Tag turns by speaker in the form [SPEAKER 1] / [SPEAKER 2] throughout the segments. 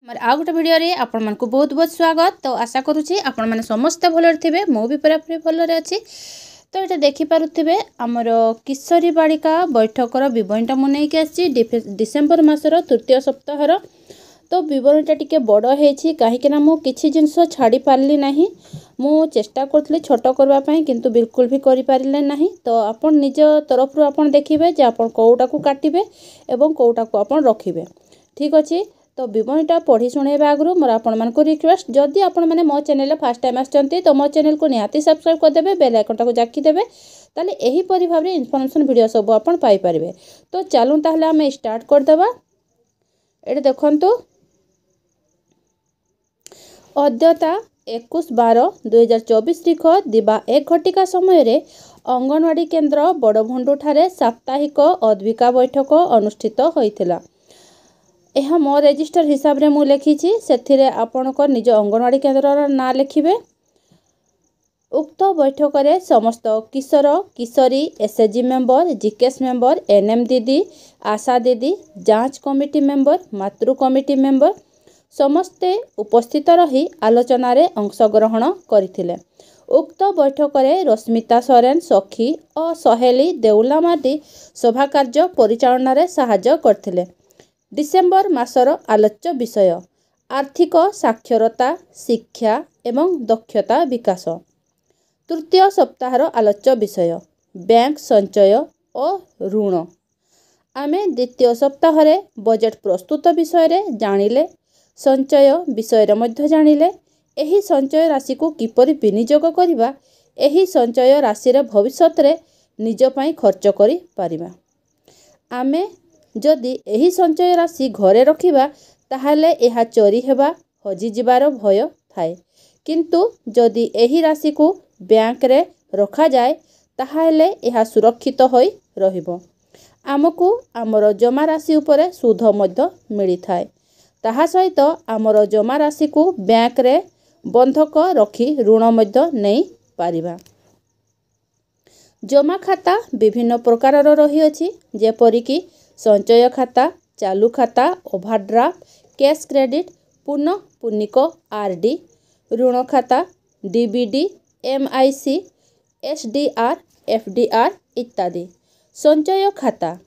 [SPEAKER 1] मोर आ गोटे भिडियो रे आपण मन को बहुत बहुत स्वागत। तो आशा करुँची आपण मैंने समस्ते भलरे थे, मु भी पूरापूरी भलरे अच्छी। तो ये देखिपे आमर किशोरी बालिका बैठकर बरणीटा मुझे आसी डिसेम्बर मासर तृतीय सप्ताहर। तो बरणीटा टिके बड़ होती कहीं मुझे जिनस छाड़ी पार्ली ना, मु चेष्टा करी छोट करवाई किंतु बिल्कुल भी कर पारे ना। तो आपण निज तरफ आप देखिए जे आप कौटा को काटिबे एवं कौटा को आप रखिबे। ठीक अच्छे। तो बरणीटा पढ़ी शुणेबा आगु मोर आपण को रिक्वेस्ट, जदि आपण मैंने मो चैनल फास्ट टाइम आछंती तो मो चैनल को निहाती सब्सक्राइब करदेवे, बेल आइकन को जाकी देवे, ताले एही परि भाबरे इन्फॉर्मेशन वीडियो सब आपण पाई परिबे। तो चलूँ ताहले आमे स्टार्ट करदेबा। एटे देखंतु अद्यता 21/12/2024 तारीख दिबा 1 घटिका समय रे अंगनवाड़ी केन्द्र बड़भुंडू ठारे साप्ताहिक अद्विका बैठक अनुष्ठित होइथिला। यह मो रजिस्टर हिसाब रे मु लिखी से आपणकर निज अंगनवाड़ी केन्द्र ना लिखिबे। उक्त बैठक रे समस्त किशोर किशोरी SHG member, GKS member, ANM दीदी, आशा दीदी, जांच कमिटी मेंबर, मातृ कमिटी मेंबर समस्ते उपस्थित रही आलोचना रे अंशग्रहण करथिले। उक्त बैठक रे रश्मिता सोरेन सखी और सहेली देउला माटी सभा कार्य परिचालन रे सहायता करथिले। डिसेम्बर मासर आलोच्य विषय आर्थिक साक्षरता, शिक्षा एवं दक्षता विकास। तृतीय सप्ताहर आलोच्य विषय बैंक संचय और ऋण। आमे द्वितीय सप्ताह रे बजेट प्रस्तुत विषय रे जानिले, संचय विषय रे मध्य जानिले। एही संचय राशि को किपरि विनियोग करिबा, एही संचय राशि रे भविष्यत रे निज पई खर्च करि पारिबा। आमे जदि एही संचय राशि घरे रखिबा ताहाले एहा चोरी हेबा, हजि जिबार भय थाए, किंतु जदि एही राशि को बैंक रे रखा जाए ताहाले एहा सुरक्षित होई रहिबो। आमको आमर जमा राशि उपरे सुध मध्य मिली थाए। ताहा सहित आमर जमा राशि को बैंक रे बंधक रखी ऋण मध्य नहीं पारिबा। जमा खाता विभिन्न प्रकारर रही अछि, जेपरिकी संचय खाता, चालू खाता, ओवरड्राफ्ट, कैश क्रेडिट, पुनः पुनिक आरडी, ऋण खाता, डीबीडी, एमआईसी, एसडीआर, एफडीआर इत्यादि। संचय खाता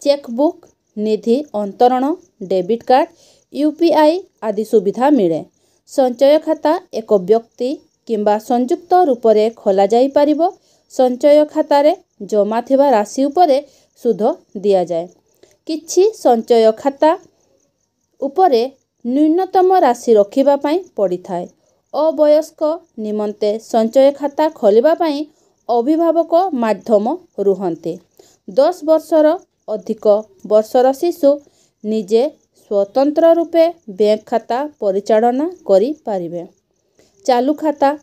[SPEAKER 1] चेकबुक, निधि अंतरण, डेबिट कार्ड, यूपीआई आदि सुविधा मिले। संचय खाता एक व्यक्ति किंबा संयुक्त रूप से खोला जाई परिबो। संचय खाता रे जमा थिबा राशि उपरे सुध दिया जाए। किछि संचय खाता उपरे न्यूनतम राशि रखिबा पई पड़ी थाए। अवयस्क निमंते संचय खाता खोलिबा पई अभिभावक माध्यम रुहंते। 10 वर्षर अधिक वर्षर शिशु निजे स्वतंत्र रूपे बैंक खाता परिचालना करि पारिबे। चालू खाता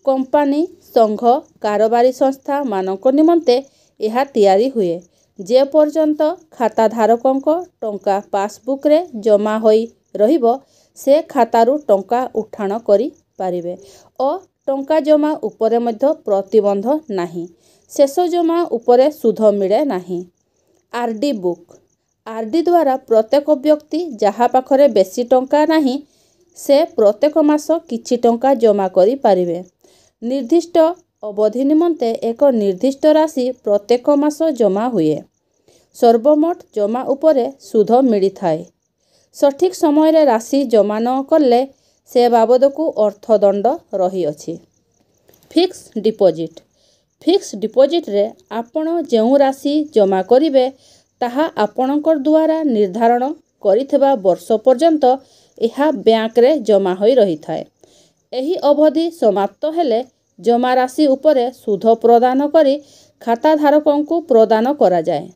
[SPEAKER 1] कंपनी, संघ, कारोबारी संस्था मानक निमंते यह तैयारी हुए। जे पर्यंत खाता धारकंक टंका पासबुक रे जमा होई रहिबो, से खातारू टंका उठाण करि पारिबे और टंका जमा उपरे मध्य प्रतिबंध नाही। शेष जमा उपरे सुध मिले नाही। आरडी बुक आरडी द्वारा प्रत्येक व्यक्ति जहा पाखरे बेसी टंका नाही, से प्रत्येक मास किछि टंका जमा करि पारिबे। निर्दिष्ट अवधि निमंते एक निर्दिष्ट राशि प्रत्येक मास जमा हुए। सर्वमोट जमा उपरे सुध मिली थाए। सठिक समय रे राशि जमा न करले से बाबद को अर्थदंड रही अछि। फिक्स डिपॉजिट फिक्स डिपॉजिट रे आपण जेउ राशि जमा करिवे ताहा आपणकर द्वारा निर्धारण करिथिबा वर्ष पर्यंत एहा बैंक रे जमा होई रही थाए। एही अवधि समाप्त हेले जमा राशि उपरे सुध प्रदान करी खाता धारकों को प्रदान करा जाए।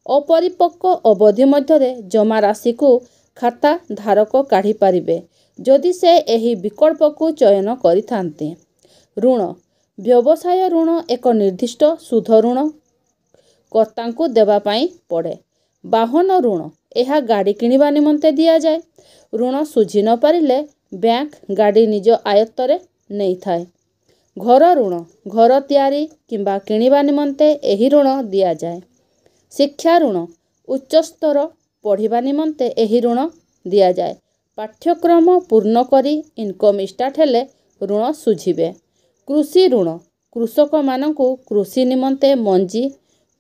[SPEAKER 1] अपरिपक्व अवधि मध्य जमा राशि को खाता धारक काढ़ी पारिबे जदि से एही विकल्प को चयन करिथान्ते। ऋण व्यवसाय ऋण एक निर्दिष्ट सुध ऋण कर्ता को देवा पाई पड़े। वाहन ऋण यह गाड़ी किनिबा निमंते दिया जाए। ऋण सुझी न पारिले बैंक गाड़ी निज आयत्तरे नहीं थाए। घर ऋण घर तैयारी किंबा किनिबा निमंते एही ऋण दिया जाए। शिक्षा ऋण उच्च स्तर पढ़िबा निमंते एही ऋण दिया जाए। ପାଠ୍ୟକ୍ରମ ପୂର୍ଣ୍ଣ କରି ଇନକମ୍ ଷ୍ଟାର୍ଟ ହେଲେ ଋଣ ଶୁଝିବେ। କୃଷି ଋଣ କୃଷକମାନଙ୍କୁ କୃଷି ନିମନ୍ତେ ମଞ୍ଜି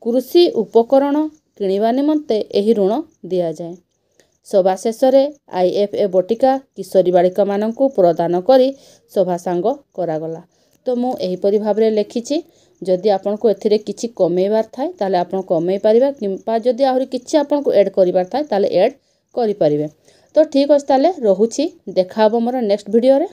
[SPEAKER 1] କୃଷି ଉପକରଣ କିଣିବା ନିମନ୍ତେ ଏହି ଋଣ ଦିଆଯାଏ। ସଭା ଶେଷରେ IFA ବଟିକା କିଶୋରୀ ବାଳିକାମାନଙ୍କୁ ପ୍ରଦାନ କରି ସଭା ସାଙ୍ଗ କରାଗଲା। ତ ମୁଁ ଏହିପରି ଭାବରେ ଲେଖିଛି। ଯଦି ଆପଣଙ୍କୁ ଏଥିରେ କିଛି କମେଇବାର ଥାଏ ତାହେଲେ ଆପଣ କମେଇ ପାରିବେ, କିମ୍ବା ଯଦି ଆହୁରି କିଛି ଆପଣଙ୍କୁ ଏଡ଼୍ କରିବାର ଥାଏ ତାହେଲେ ଏଡ଼୍ କରିପାରିବେ। ତ ଠିକ୍ ଅଛି, ତାହେଲେ ରହୁଛି। ଦେଖା ହେବ ମୋର ନେକ୍ସଟ ଭିଡ଼ିଓରେ।